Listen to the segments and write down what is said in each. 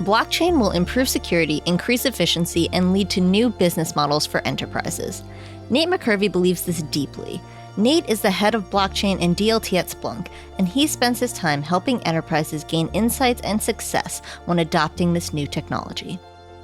Blockchain will improve security, increase efficiency, and lead to new business models for enterprises. Nate McKervey believes this deeply. Nate is the head of blockchain and DLT at Splunk, and he spends his time helping enterprises gain insights and success when adopting this new technology.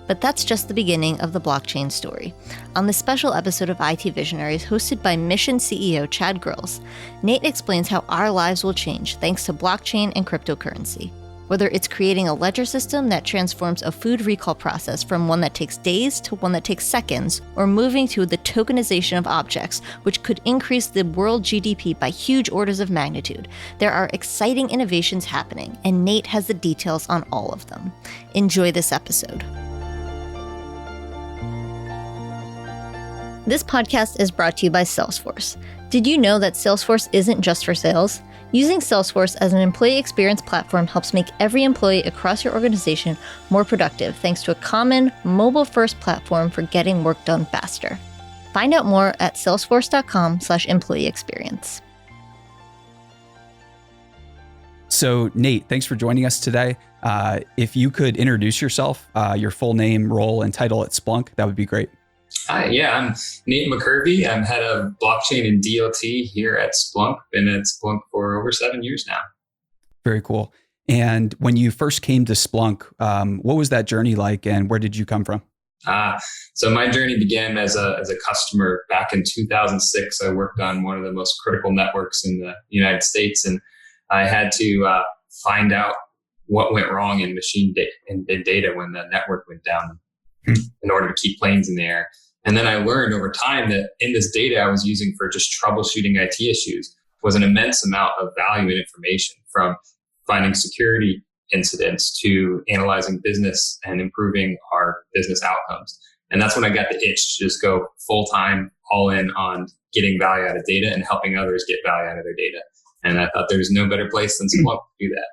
But that's just the beginning of the blockchain story. On this special episode of IT Visionaries, hosted by Mission CEO Chad Grills, Nate explains how our lives will change thanks to blockchain and cryptocurrency. Whether it's creating a ledger system that transforms a food recall process from one that takes days to one that takes seconds, or moving to the tokenization of objects, which could increase the world GDP by huge orders of magnitude, there are exciting innovations happening, and Nate has the details on all of them. Enjoy this episode. This podcast is brought to you by Salesforce. Did you know that Salesforce isn't just for sales? Using Salesforce as an employee experience platform helps make every employee across your organization more productive thanks to a common, mobile-first platform for getting work done faster. Find out more at salesforce.com/employee experience. So, Nate, thanks for joining us today. If you could introduce yourself, your full name, role, and title at Splunk, that would be great. Hi, I'm Nate McKervey. I'm head of blockchain and DLT here at Splunk. Been at Splunk for over 7 years now. Very cool. And when you first came to Splunk, what was that journey like, and where did you come from? So my journey began as a customer back in 2006. I worked on one of the most critical networks in the United States, and I had to find out what went wrong in machine data when the network went down in order to keep planes in the air. And then I learned over time that in this data I was using for just troubleshooting IT issues was an immense amount of value and information, from finding security incidents to analyzing business and improving our business outcomes. And that's when I got the itch to just go full time, all in on getting value out of data and helping others get value out of their data. And I thought there was no better place than Splunk to do that.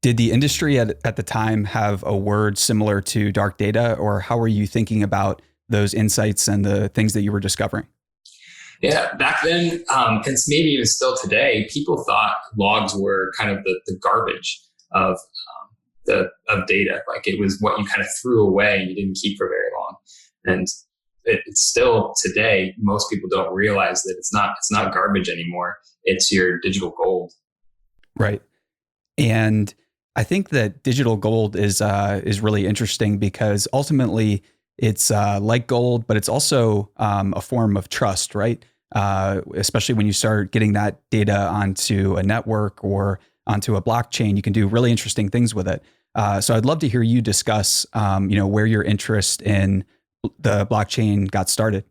Did the industry at the time have a word similar to dark data, or how were you thinking about those insights and the things that you were discovering? Yeah, back then, and maybe even still today, people thought logs were kind of the garbage of data. Like it was what you kind of threw away and you didn't keep for very long. And it's still today, most people don't realize that it's not garbage anymore. It's your digital gold. Right. And I think that digital gold is really interesting because ultimately it's like gold, but it's also a form of trust, right? Especially when you start getting that data onto a network or onto a blockchain, you can do really interesting things with it. So I'd love to hear you discuss, where your interest in the blockchain got started.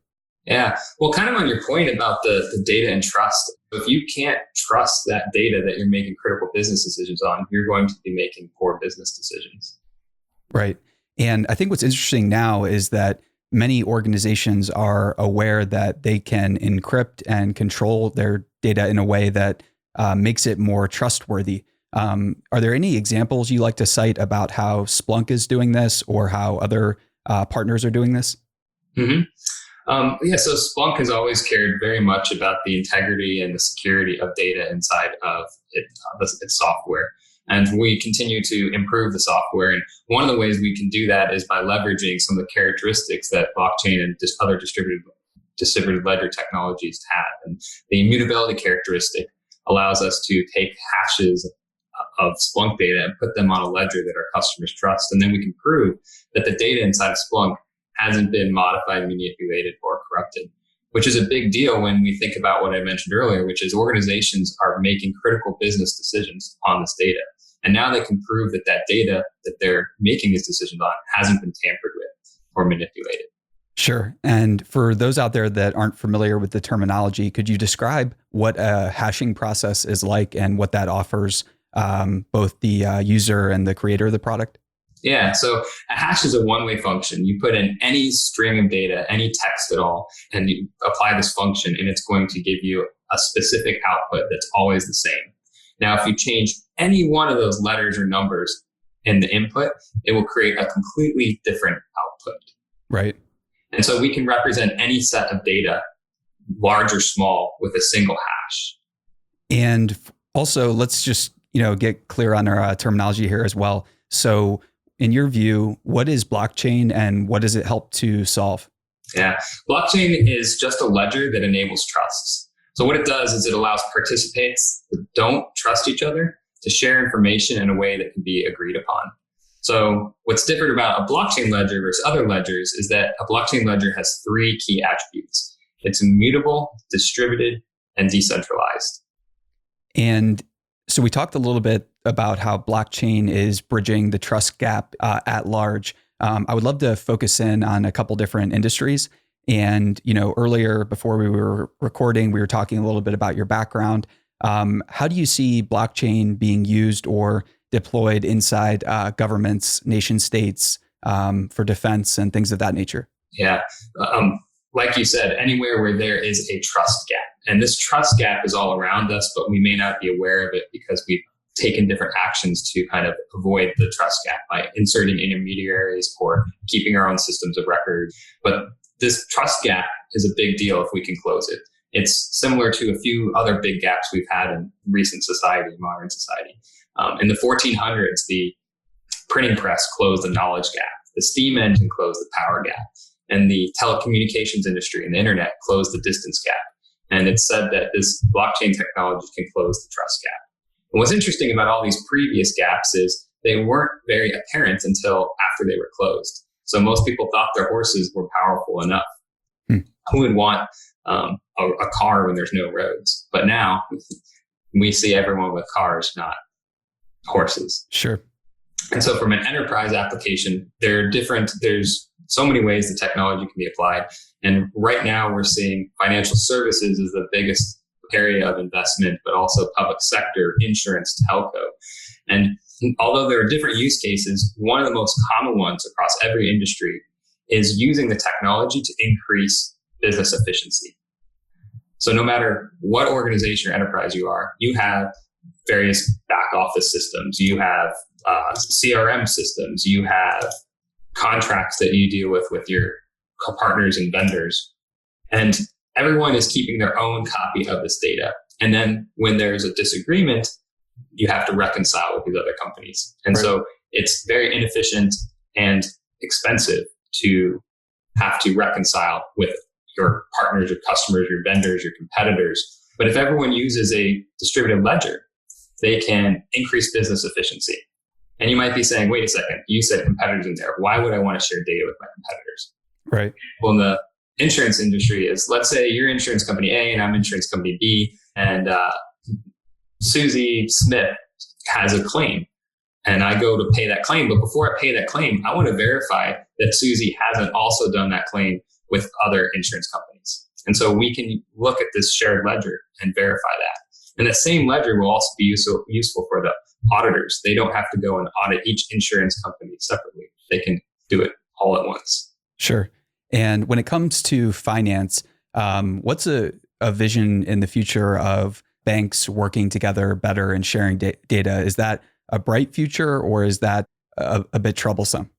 Yeah. Well, kind of on your point about the data and trust, if you can't trust that data that you're making critical business decisions on, you're going to be making poor business decisions. Right. And I think what's interesting now is that many organizations are aware that they can encrypt and control their data in a way that makes it more trustworthy. Are there any examples you like to cite about how Splunk is doing this or how other partners are doing this? Mm-hmm. So Splunk has always cared very much about the integrity and the security of data inside of its software. And we continue to improve the software. And one of the ways we can do that is by leveraging some of the characteristics that blockchain and other distributed ledger technologies have. And the immutability characteristic allows us to take hashes of Splunk data and put them on a ledger that our customers trust. And then we can prove that the data inside of Splunk hasn't been modified, manipulated, or corrupted, which is a big deal when we think about what I mentioned earlier, which is organizations are making critical business decisions on this data. And now they can prove that that data that they're making these decisions on hasn't been tampered with or manipulated. Sure. And for those out there that aren't familiar with the terminology, could you describe what a hashing process is like and what that offers both the user and the creator of the product? Yeah, so a hash is a one-way function. You put in any string of data, any text at all, and you apply this function, and it's going to give you a specific output that's always the same. Now, if you change any one of those letters or numbers in the input, it will create a completely different output. Right. And so we can represent any set of data, large or small, with a single hash. And also, let's just get clear on our terminology here as well. So in your view, what is blockchain and what does it help to solve? Yeah, blockchain is just a ledger that enables trusts. So what it does is it allows participants that don't trust each other to share information in a way that can be agreed upon. So what's different about a blockchain ledger versus other ledgers is that a blockchain ledger has three key attributes. It's immutable, distributed, and decentralized. And so we talked a little bit about how blockchain is bridging the trust gap at large. I would love to focus in on a couple different industries. And, earlier before we were recording, we were talking a little bit about your background. How do you see blockchain being used or deployed inside governments, nation states, for defense and things of that nature? Yeah. Like you said, anywhere where there is a trust gap. And this trust gap is all around us, but we may not be aware of it because we've taken different actions to kind of avoid the trust gap by inserting intermediaries or keeping our own systems of record. But this trust gap is a big deal if we can close it. It's similar to a few other big gaps we've had in recent society, modern society. In the 1400s, the printing press closed the knowledge gap. The steam engine closed the power gap. And the telecommunications industry and the internet closed the distance gap. And it's said that this blockchain technology can close the trust gap. And what's interesting about all these previous gaps is they weren't very apparent until after they were closed. So most people thought their horses were powerful enough. Who would want a car when there's no roads? But now we see everyone with cars, not horses. Sure. And so from an enterprise application, there's so many ways the technology can be applied. And right now we're seeing financial services is the biggest area of investment, but also public sector, insurance, telco. And although there are different use cases, one of the most common ones across every industry is using the technology to increase business efficiency. So no matter what organization or enterprise you are, you have various back office systems, you have CRM systems, you have contracts that you deal with your partners and vendors. And everyone is keeping their own copy of this data. And then when there's a disagreement, you have to reconcile with these other companies. And so it's very inefficient and expensive to have to reconcile with your partners, your customers, your vendors, your competitors. But if everyone uses a distributed ledger, they can increase business efficiency. And you might be saying, wait a second, you said competitors in there. Why would I want to share data with my competitors? Right. Well, in the insurance industry is, let's say you're insurance company A and I'm insurance company B, and Susie Smith has a claim and I go to pay that claim. But before I pay that claim, I want to verify that Susie hasn't also done that claim with other insurance companies. And so we can look at this shared ledger and verify that. And that same ledger will also be useful for the auditors. They don't have to go and audit each insurance company separately. They can do it all at once. Sure. And when it comes to finance, what's a vision in the future of banks working together better and sharing data? Is that a bright future or is that a bit troublesome?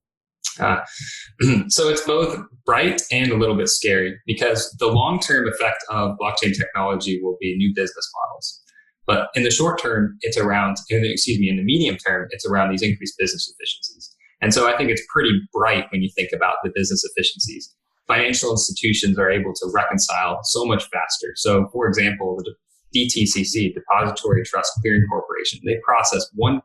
So it's both bright and a little bit scary because the long-term effect of blockchain technology will be new business models. But in the short term, in the medium term, it's around these increased business efficiencies. And so I think it's pretty bright when you think about the business efficiencies. Financial institutions are able to reconcile so much faster. So for example, the DTCC, Depository Trust Clearing Corporation, they process $1.6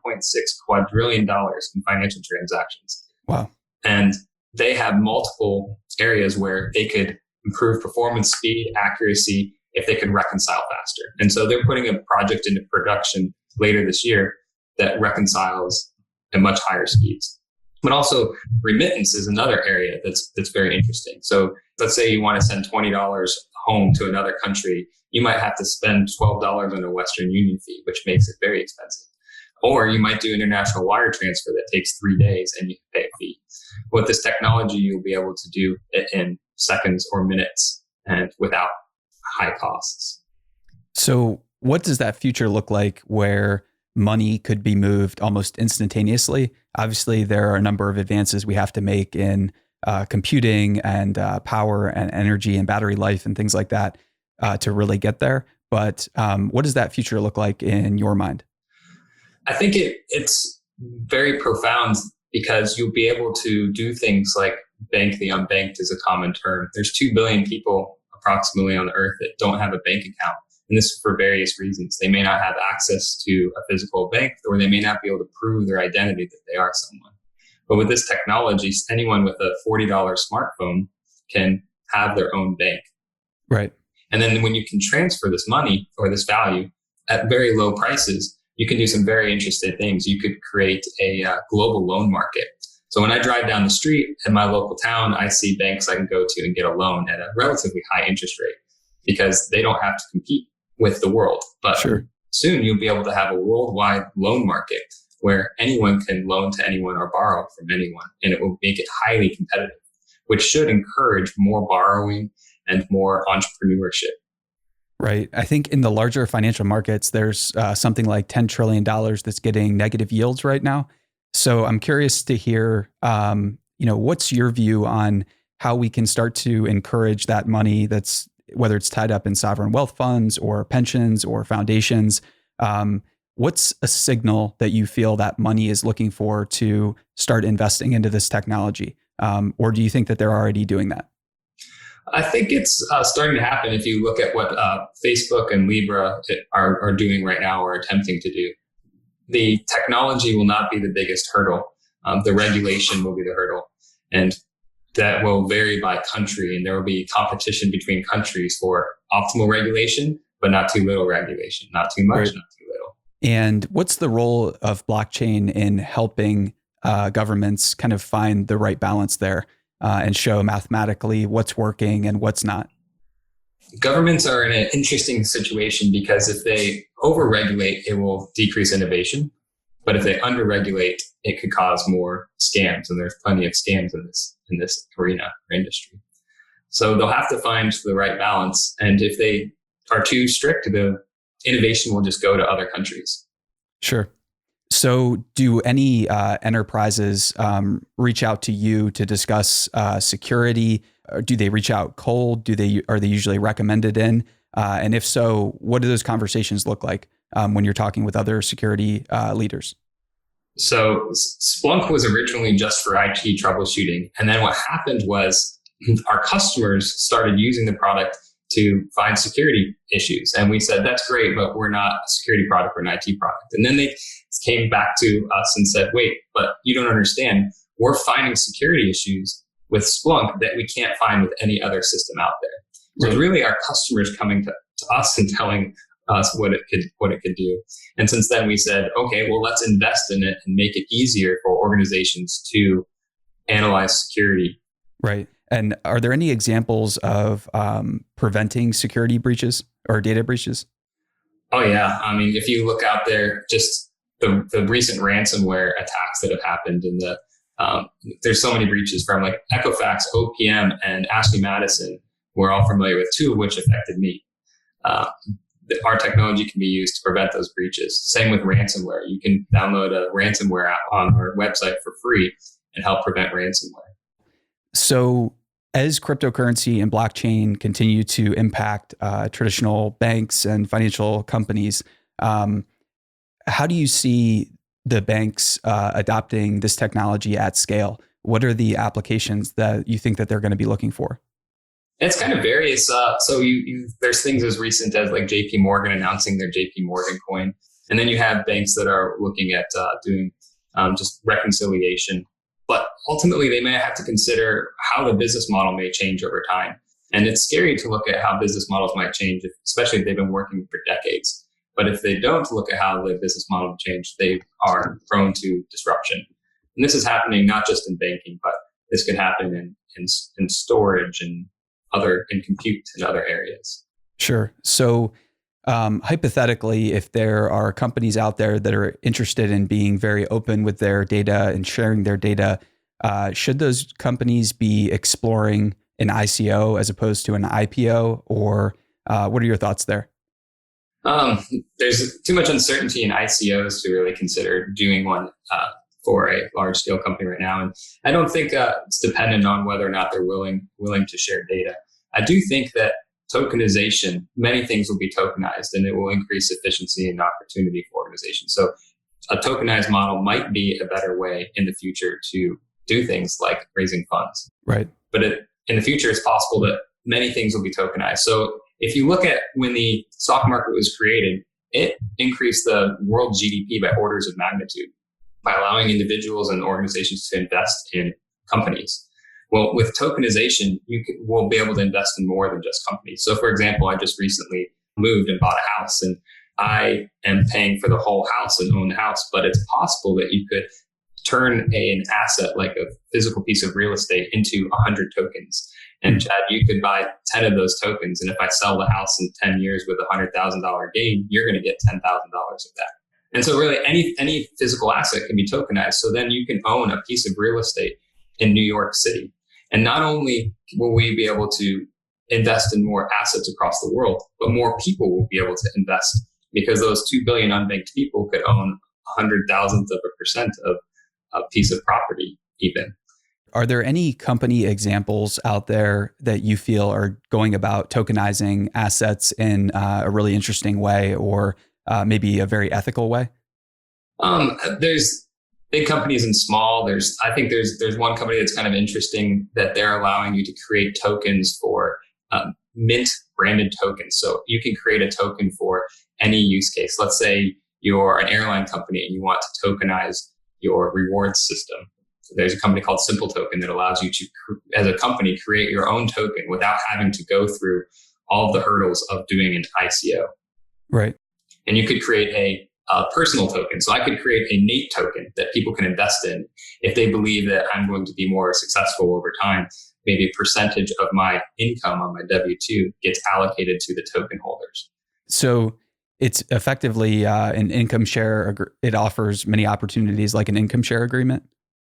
quadrillion in financial transactions. Wow. And they have multiple areas where they could improve performance, speed, accuracy, if they could reconcile faster. And so they're putting a project into production later this year that reconciles at much higher speeds. But also remittance is another area that's very interesting. So let's say you want to send $20 home to another country, you might have to spend $12 on a Western Union fee, which makes it very expensive. Or you might do international wire transfer that takes 3 days and you can pay a fee. With this technology, you'll be able to do it in seconds or minutes and without high costs. So what does that future look like where money could be moved almost instantaneously? Obviously, there are a number of advances we have to make in computing and power and energy and battery life and things like that to really get there. But what does that future look like in your mind? I think it's very profound because you'll be able to do things like bank the unbanked is a common term. There's 2 billion people approximately on the earth that don't have a bank account. And this is for various reasons. They may not have access to a physical bank, or they may not be able to prove their identity that they are someone. But with this technology, anyone with a $40 smartphone can have their own bank. Right. And then when you can transfer this money or this value at very low prices, you can do some very interesting things. You could create a global loan market. So when I drive down the street in my local town, I see banks I can go to and get a loan at a relatively high interest rate because they don't have to compete with the world. But soon you'll be able to have a worldwide loan market where anyone can loan to anyone or borrow from anyone, and it will make it highly competitive, which should encourage more borrowing and more entrepreneurship. Right. I think in the larger financial markets, there's something like $10 trillion that's getting negative yields right now. So I'm curious to hear, what's your view on how we can start to encourage that money that's, whether it's tied up in sovereign wealth funds or pensions or foundations. What's a signal that you feel that money is looking for to start investing into this technology? Or do you think that they're already doing that? I think it's starting to happen if you look at what Facebook and Libra are doing right now or attempting to do. The technology will not be the biggest hurdle. The regulation will be the hurdle. And that will vary by country. And there will be competition between countries for optimal regulation, but not too little regulation, not too much, right, not too little. And what's the role of blockchain in helping governments kind of find the right balance there and show mathematically what's working and what's not? Governments are in an interesting situation because if they overregulate, it will decrease innovation. But if they underregulate, it could cause more scams. And there's plenty of scams in this arena or industry. So they'll have to find the right balance. And if they are too strict, the innovation will just go to other countries. Sure. So do any enterprises reach out to you to discuss security? Or do they reach out cold? Are they usually recommended in? And if so, what do those conversations look like when you're talking with other security leaders? So Splunk was originally just for IT troubleshooting. And then what happened was our customers started using the product to find security issues. And we said, that's great, but we're not a security product, we're an IT product. And then they came back to us and said, wait, but you don't understand. We're finding security issues with Splunk that we can't find with any other system out there. So it's really our customers coming to us and telling us what it could do. And since then we said, okay, well, let's invest in it and make it easier for organizations to analyze security. Right. And are there any examples of preventing security breaches or data breaches? Oh yeah. I mean, if you look out there, just the recent ransomware attacks that have happened in there's so many breaches from like Equifax, OPM, and Ashley Madison. We're all familiar with, two of which affected me. Our technology can be used to prevent those breaches. Same with ransomware. You can download a ransomware app on our website for free and help prevent ransomware. So as cryptocurrency and blockchain continue to impact traditional banks and financial companies, how do you see the banks adopting this technology at scale? What are the applications that you think that they're going to be looking for? It's kind of various. So there's things as recent as like JP Morgan announcing their JP Morgan coin. And then you have banks that are looking at doing just reconciliation. But ultimately, they may have to consider how the business model may change over time. And it's scary to look at how business models might change, especially if they've been working for decades. But if they don't look at how the business model change, they are prone to disruption. And this is happening not just in banking, but this could happen in storage and compute in other areas. Sure. So hypothetically, if there are companies out there that are interested in being very open with their data and sharing their data, should those companies be exploring an ICO as opposed to an IPO? Or what are your thoughts there? There's too much uncertainty in ICOs to really consider doing one for a large scale company right now. And I don't think it's dependent on whether or not they're willing to share data. I do think that tokenization, many things will be tokenized and it will increase efficiency and opportunity for organizations. So a tokenized model might be a better way in the future to do things like raising funds. Right. But in the future, it's possible that many things will be tokenized. So if you look at when the stock market was created, it increased the world GDP by orders of magnitude by allowing individuals and organizations to invest in companies. Well, with tokenization, will be able to invest in more than just companies. So for example, I just recently moved and bought a house, and I am paying for the whole house and own the house, but it's possible that you could turn an asset like a physical piece of real estate into 100 tokens. And Chad, you could buy 10 of those tokens. And if I sell the house in 10 years with a $100,000 gain, you're going to get $10,000 of that. And so really any physical asset can be tokenized. So then you can own a piece of real estate in New York City. And not only will we be able to invest in more assets across the world, but more people will be able to invest, because those 2 billion unbanked people could own 100,000% of a piece of property even. Are there any company examples out there that you feel are going about tokenizing assets in a really interesting way, or maybe a very ethical way? There's big companies and small. I think there's one company that's kind of interesting that they're allowing you to create tokens for mint branded tokens. So you can create a token for any use case. Let's say you're an airline company and you want to tokenize your rewards system. There's a company called Simple Token that allows you to, as a company, create your own token without having to go through all of the hurdles of doing an ICO. Right. And you could create a personal token. So I could create a Nate token that people can invest in if they believe that I'm going to be more successful over time. Maybe a percentage of my income on my W-2 gets allocated to the token holders. So it's effectively an income share. It offers many opportunities like an income share agreement.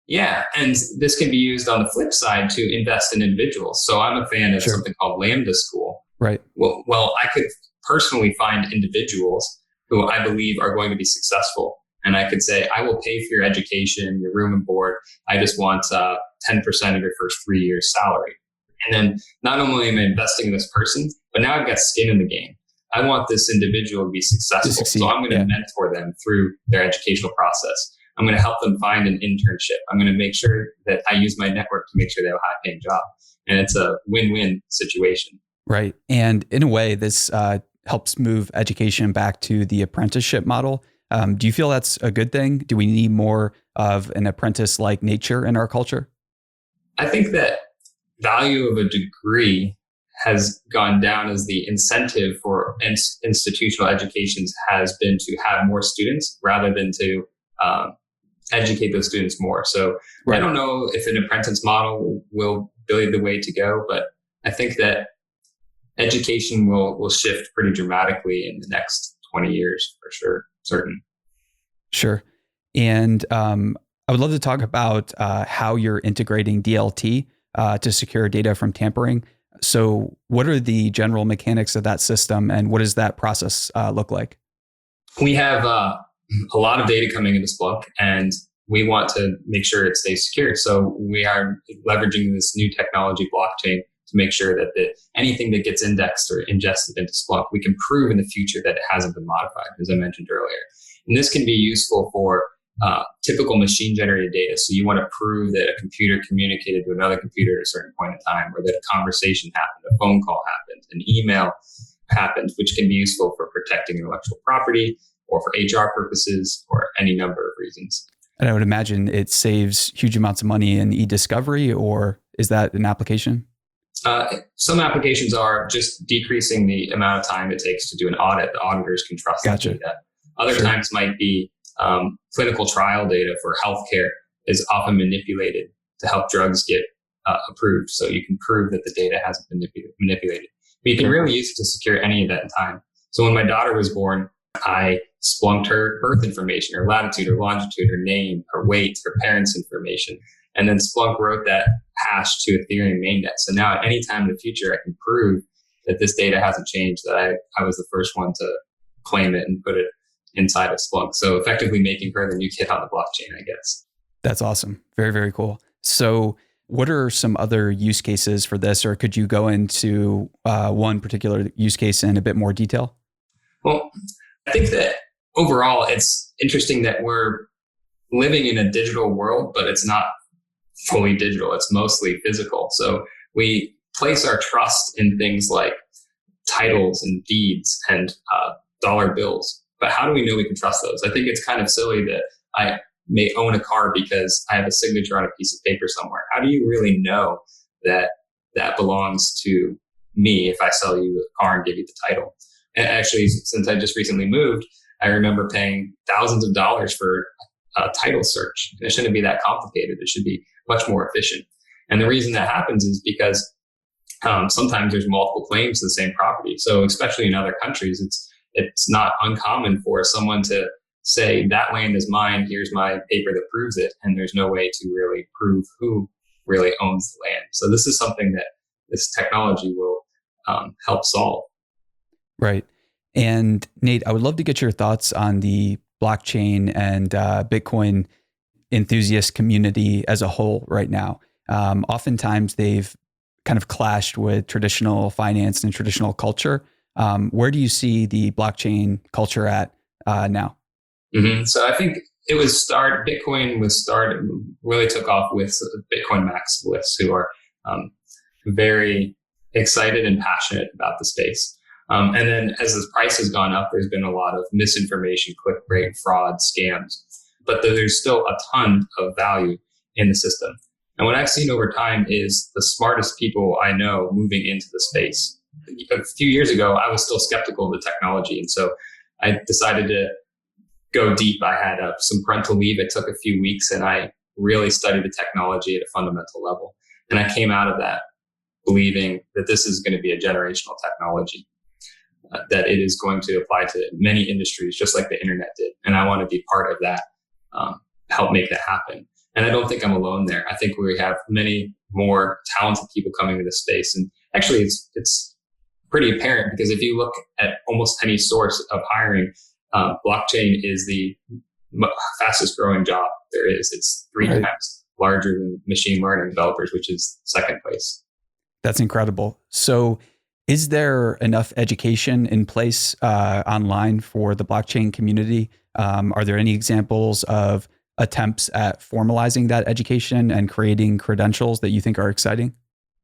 Yeah, and this can be used on the flip side to invest in individuals. So I'm a fan of something called Lambda School. Right. Well, I could personally find individuals who I believe are going to be successful. And I could say, I will pay for your education, your room and board. I just want 10% of your first 3 years salary. And then not only am I investing in this person, but now I've got skin in the game. I want this individual to be successful. So I'm going to mentor them through their educational process. I'm going to help them find an internship. I'm going to make sure that I use my network to make sure they have a high paying job. And it's a win-win situation. Right. And in a way, this helps move education back to the apprenticeship model. Do you feel that's a good thing? Do we need more of an apprentice-like nature in our culture? I think that value of a degree has gone down as the incentive for institutional educations has been to have more students rather than to educate those students more. So right. I don't know if an apprentice model will be the way to go, but I think that education will shift pretty dramatically in the next 20 years for sure. Certain. Sure. And I would love to talk about how you're integrating DLT to secure data from tampering. So what are the general mechanics of that system, and what does that process look like? We have a lot of data coming into Splunk, and we want to make sure it stays secure. So we are leveraging this new technology, blockchain, to make sure that anything that gets indexed or ingested into Splunk, we can prove in the future that it hasn't been modified, as I mentioned earlier. And this can be useful for typical machine-generated data. So you want to prove that a computer communicated to another computer at a certain point in time, or that a conversation happened, a phone call happened, an email happened, which can be useful for protecting intellectual property or for HR purposes or any number of reasons. And I would imagine it saves huge amounts of money in e-discovery, or is that an application? Some applications are just decreasing the amount of time it takes to do an audit. The auditors can trust the data. Other times might be clinical trial data for healthcare is often manipulated to help drugs get approved. So you can prove that the data hasn't been manipulated. But you can really use it to secure any event in time. So when my daughter was born, I splunked her birth information, her latitude, her longitude, her name, her weight, her parents' information. And then Splunk wrote that hash to Ethereum mainnet. So now at any time in the future, I can prove that this data hasn't changed, that I was the first one to claim it and put it inside of Splunk. So effectively making her the new kid on the blockchain, I guess. That's awesome. Very, very cool. So what are some other use cases for this, or could you go into one particular use case in a bit more detail? Well, I think that overall, it's interesting that we're living in a digital world, but it's not fully digital. It's mostly physical. So we place our trust in things like titles and deeds and dollar bills. But how do we know we can trust those? I think it's kind of silly that I may own a car because I have a signature on a piece of paper somewhere. How do you really know that that belongs to me if I sell you a car and give you the title? And actually, since I just recently moved, I remember paying thousands of dollars for a title search. And it shouldn't be that complicated. It should be much more efficient. And the reason that happens is because sometimes there's multiple claims to the same property. So especially in other countries, it's not uncommon for someone to say that land is mine. Here's my paper that proves it. And there's no way to really prove who really owns the land. So this is something that this technology will help solve. Right. And Nate, I would love to get your thoughts on the blockchain and Bitcoin enthusiast community as a whole right now. Oftentimes they've kind of clashed with traditional finance and traditional culture. Where do you see the blockchain culture at now? Mm-hmm. So I think Bitcoin really took off with Bitcoin maximalists who are very excited and passionate about the space. And then as the price has gone up, there's been a lot of misinformation, clickbait, fraud, scams, but there's still a ton of value in the system. And what I've seen over time is the smartest people I know moving into the space. A few years ago, I was still skeptical of the technology. And so I decided to go deep. I had some parental leave. It took a few weeks and I really studied the technology at a fundamental level. And I came out of that believing that this is going to be a generational technology, that it is going to apply to many industries, just like the internet did. And I want to be part of that, help make that happen. And I don't think I'm alone there. I think we have many more talented people coming to this space. And actually, it's pretty apparent because if you look at almost any source of hiring, blockchain is the fastest growing job there is. It's three times larger than machine learning developers, which is second place. That's incredible. So is there enough education in place online for the blockchain community? Are there any examples of attempts at formalizing that education and creating credentials that you think are exciting?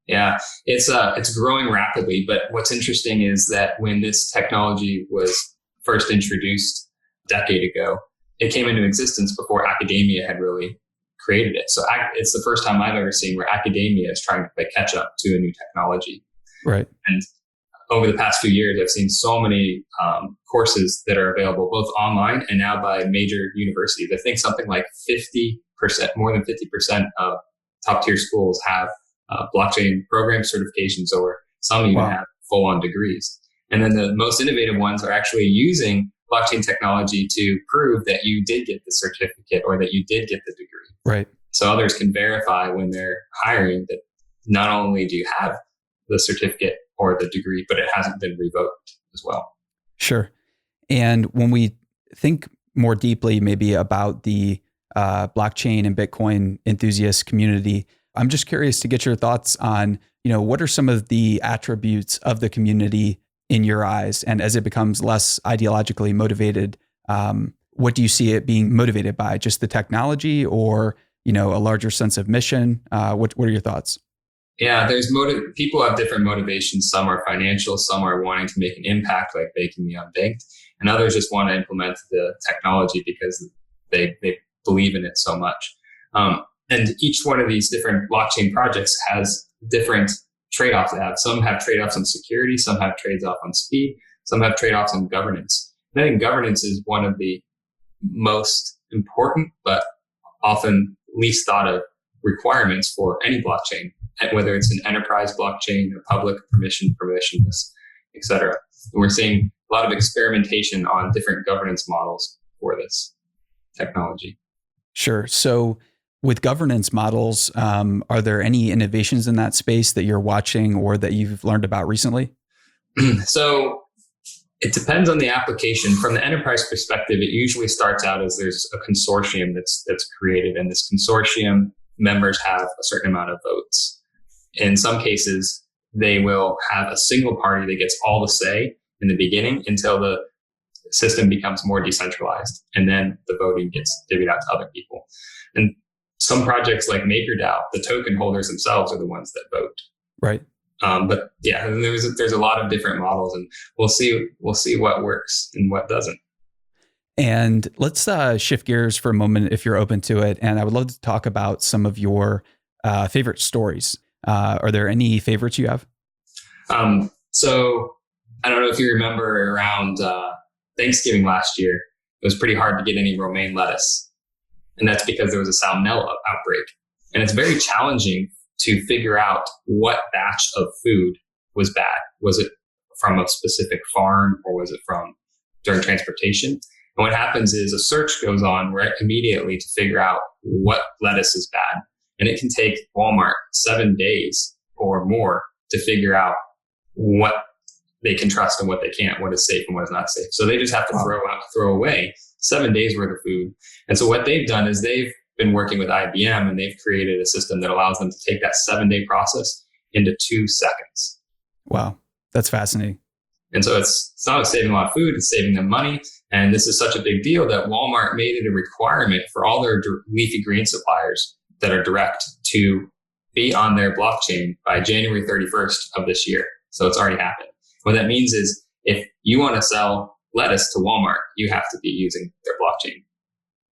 Yeah, it's growing rapidly. But what's interesting is that when this technology was first introduced a decade ago, it came into existence before academia had really created it. So it's the first time I've ever seen where academia is trying to play catch up to a new technology. Right. And over the past few years, I've seen so many courses that are available both online and now by major universities. I think something like 50%, more than 50% of top tier schools have blockchain program certifications, or some even have full-on degrees. And then the most innovative ones are actually using blockchain technology to prove that you did get the certificate or that you did get the degree. Right. So others can verify when they're hiring that not only do you have the certificate or the degree, but it hasn't been revoked as well. Sure. And when we think more deeply maybe about the blockchain and Bitcoin enthusiast community, I'm just curious to get your thoughts on, what are some of the attributes of the community in your eyes? And as it becomes less ideologically motivated, what do you see it being motivated by? Just the technology or, a larger sense of mission? What are your thoughts? Yeah, people have different motivations. Some are financial, some are wanting to make an impact, like making the unbanked, and others just want to implement the technology because they believe in it so much. And each one of these different blockchain projects has different trade-offs they have. Some have trade-offs on security, some have trade-offs on speed, some have trade-offs on governance. And I think governance is one of the most important, but often least thought of requirements for any blockchain, whether it's an enterprise blockchain, a public, permissionless, et cetera. And we're seeing a lot of experimentation on different governance models for this technology. Sure. So with governance models, are there any innovations in that space that you're watching or that you've learned about recently? So it depends on the application. From the enterprise perspective, it usually starts out as there's a consortium that's created, and this consortium members have a certain amount of votes. In some cases, they will have a single party that gets all the say in the beginning until the system becomes more decentralized, and then the voting gets divvied out to other people. And some projects like MakerDAO, the token holders themselves are the ones that vote. Right. But yeah, there's a lot of different models, and we'll see what works and what doesn't. And let's shift gears for a moment, if you're open to it. And I would love to talk about some of your favorite stories. Are there any favorites you have? So I don't know if you remember around Thanksgiving last year, it was pretty hard to get any romaine lettuce. And that's because there was a salmonella outbreak. And it's very challenging to figure out what batch of food was bad. Was it from a specific farm, or was it from during transportation? And what happens is a search goes on right immediately to figure out what lettuce is bad. And it can take Walmart 7 days or more to figure out what they can trust and what they can't, what is safe and what is not safe. So they just have to throw away 7 days worth of food. And so what they've done is they've been working with IBM, and they've created a system that allows them to take that 7-day process into 2 seconds. Wow, that's fascinating. And so it's not saving a lot of food, it's saving them money. And this is such a big deal that Walmart made it a requirement for all their leafy green suppliers that are direct to be on their blockchain by January 31st of this year. So it's already happened. What that means is if you want to sell lettuce to Walmart, you have to be using their blockchain.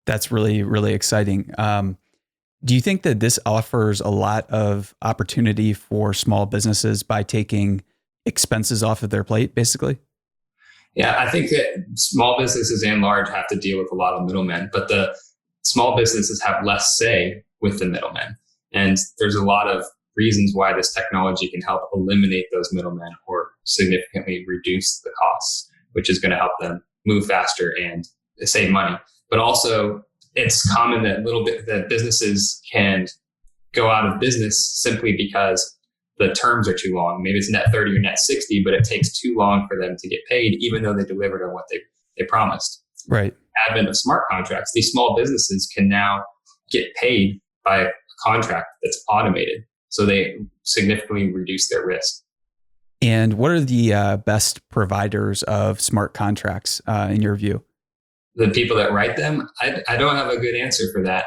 That's really, really exciting. Do you think that this offers a lot of opportunity for small businesses by taking expenses off of their plate, basically? Yeah, I think that small businesses and large have to deal with a lot of middlemen, but the small businesses have less say with the middlemen. And there's a lot of reasons why this technology can help eliminate those middlemen or significantly reduce the costs, which is going to help them move faster and save money. But also, it's common that businesses can go out of business simply because the terms are too long. Maybe it's net 30 or net 60, but it takes too long for them to get paid, even though they delivered on what they promised. Right. Advent of smart contracts, these small businesses can now get paid by a contract that's automated. So they significantly reduce their risk. And what are the best providers of smart contracts in your view? The people that write them, I don't have a good answer for that.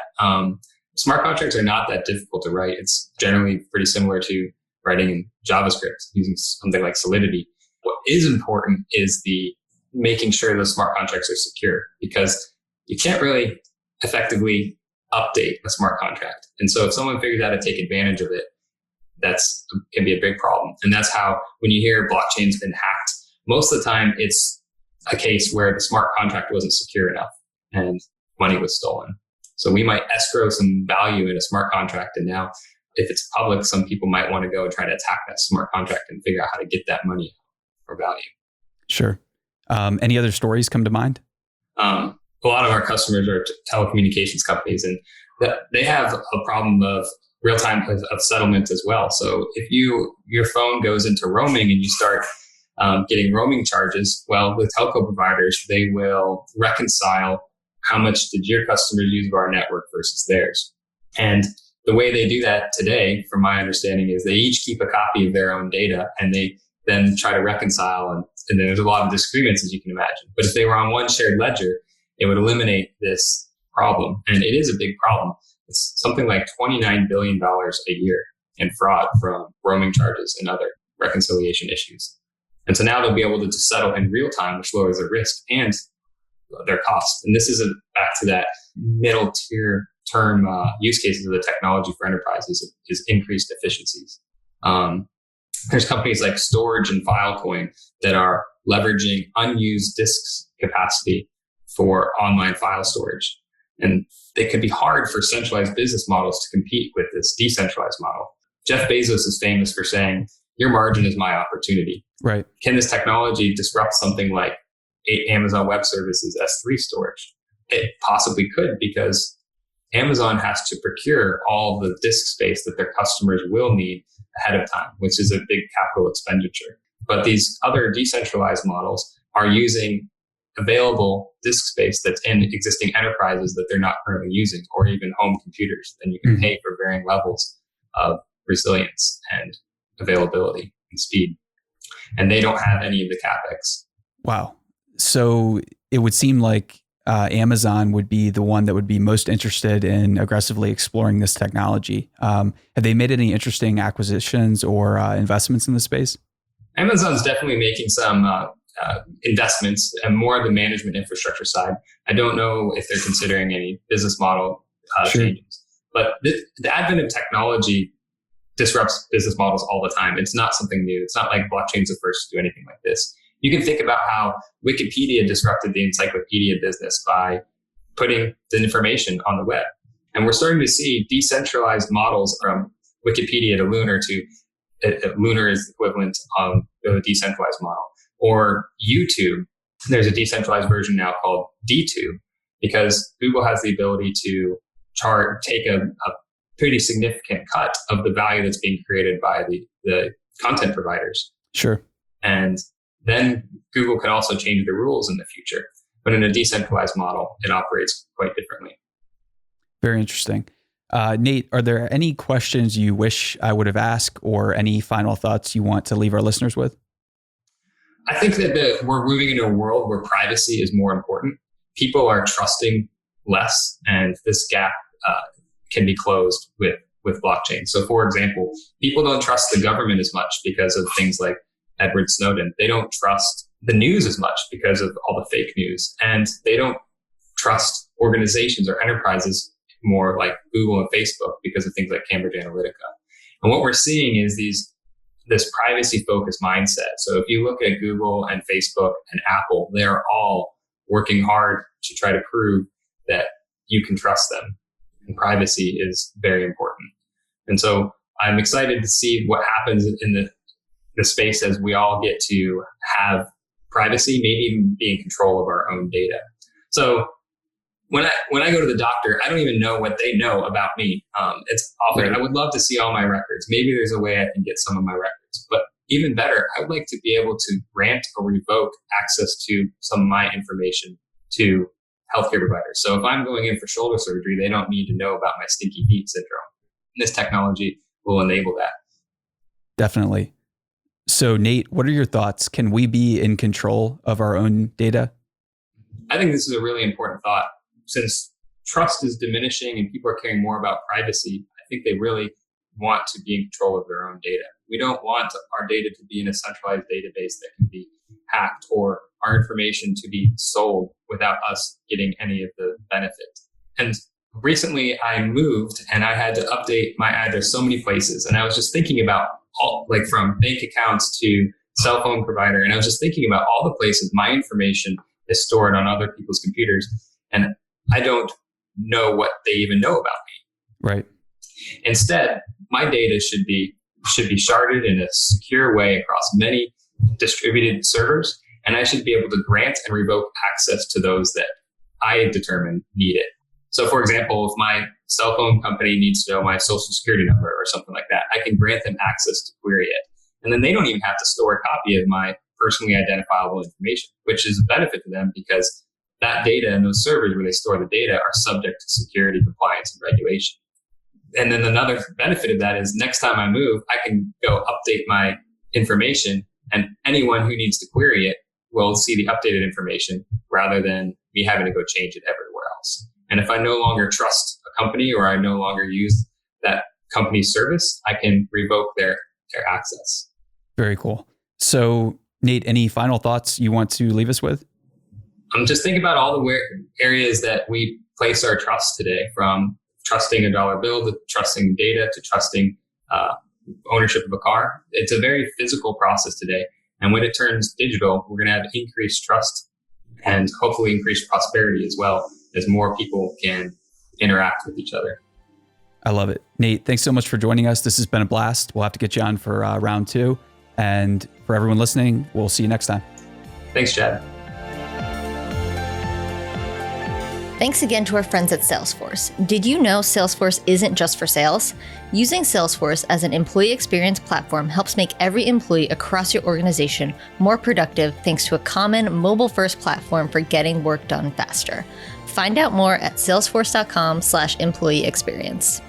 Smart contracts are not that difficult to write. It's generally pretty similar to writing in JavaScript using something like Solidity. What is important is the making sure those smart contracts are secure, because you can't really effectively update a smart contract. And so if someone figures out to take advantage of it, can be a big problem. And that's how, when you hear blockchain's been hacked, most of the time it's a case where the smart contract wasn't secure enough and money was stolen. So we might escrow some value in a smart contract, and now if it's public, some people might want to go and try to attack that smart contract and figure out how to get that money or value. Sure. Any other stories come to mind? A lot of our customers are telecommunications companies, and they have a problem of real-time of settlement as well. So if your phone goes into roaming and you start getting roaming charges, well, the telco providers, they will reconcile how much did your customers use of our network versus theirs. And the way they do that today, from my understanding, is they each keep a copy of their own data, and they then try to reconcile. And there's a lot of disagreements, as you can imagine. But if they were on one shared ledger, it would eliminate this problem. And it is a big problem. It's something like $29 billion a year in fraud from roaming charges and other reconciliation issues. And so now they'll be able to settle in real time, which lowers their risk and their costs. And this is back to that middle tier term use cases of the technology for enterprises is increased efficiencies. There's companies like Storage and Filecoin that are leveraging unused disk capacity for online file storage. And it could be hard for centralized business models to compete with this decentralized model. Jeff Bezos is famous for saying, your margin is my opportunity. Right. Can this technology disrupt something like Amazon Web Services S3 storage? It possibly could, because Amazon has to procure all the disk space that their customers will need ahead of time, which is a big capital expenditure. But these other decentralized models are using available disk space that's in existing enterprises that they're not currently using, or even home computers. Then you can pay for varying levels of resilience and availability and speed. And they don't have any of the CapEx. Wow. So it would seem like Amazon would be the one that would be most interested in aggressively exploring this technology. Have they made any interesting acquisitions or investments in this space? Amazon's definitely making some investments and more of the management infrastructure side. I don't know if they're considering any business model changes, but the advent of technology disrupts business models all the time. It's not something new. It's not like blockchain's the first to do anything like this. You can think about how Wikipedia disrupted the encyclopedia business by putting the information on the web. And we're starting to see decentralized models from Wikipedia to Lunar Lunar is equivalent of a decentralized model. Or YouTube, there's a decentralized version now called DTube, because Google has the ability to take a pretty significant cut of the value that's being created by the content providers. Sure. And then Google could also change the rules in the future. But in a decentralized model, it operates quite differently. Very interesting. Nate, are there any questions you wish I would have asked or any final thoughts you want to leave our listeners with? I think that we're moving into a world where privacy is more important. People are trusting less, and this gap can be closed with blockchain. So, for example, people don't trust the government as much because of things like Edward Snowden. They don't trust the news as much because of all the fake news. And they don't trust organizations or enterprises more like Google and Facebook because of things like Cambridge Analytica. And what we're seeing is this privacy-focused mindset. So if you look at Google and Facebook and Apple, they're all working hard to try to prove that you can trust them. And privacy is very important. And so I'm excited to see what happens in the space as we all get to have privacy, maybe even be in control of our own data. So when I go to the doctor, I don't even know what they know about me. It's often, Right. I would love to see all my records. Maybe there's a way I can get some of my records, but even better, I would like to be able to grant or revoke access to some of my information to healthcare providers. So if I'm going in for shoulder surgery, they don't need to know about my stinky feet syndrome. And this technology will enable that. Definitely. So Nate, what are your thoughts? Can we be in control of our own data? I think this is a really important thought. Since trust is diminishing and people are caring more about privacy, I think they really want to be in control of their own data. We don't want our data to be in a centralized database that can be hacked or our information to be sold without us getting any of the benefit. And recently I moved and I had to update my address so many places. And I was just thinking about like from bank accounts to cell phone provider. And I was just thinking about all the places my information is stored on other people's computers. And I don't know what they even know about me. Right. Instead, my data should be sharded in a secure way across many distributed servers, and I should be able to grant and revoke access to those that I determine need it. So, for example, if my cell phone company needs to know my social security number or something like that, I can grant them access to query it. And then they don't even have to store a copy of my personally identifiable information, which is a benefit to them because that data and those servers where they store the data are subject to security, compliance, and regulation. And then another benefit of that is next time I move, I can go update my information and anyone who needs to query it will see the updated information rather than me having to go change it everywhere else. And if I no longer trust a company or I no longer use that company's service, I can revoke their access. Very cool. So Nate, any final thoughts you want to leave us with? Just think about all the areas that we place our trust today, from trusting a dollar bill to trusting data to trusting ownership of a car. It's a very physical process today. And when it turns digital, we're going to have increased trust and hopefully increased prosperity as well as more people can interact with each other. I love it. Nate, thanks so much for joining us. This has been a blast. We'll have to get you on for round 2. And for everyone listening, we'll see you next time. Thanks, Chad. Thanks again to our friends at Salesforce. Did you know Salesforce isn't just for sales? Using Salesforce as an employee experience platform helps make every employee across your organization more productive thanks to a common mobile-first platform for getting work done faster. Find out more at salesforce.com/employee experience.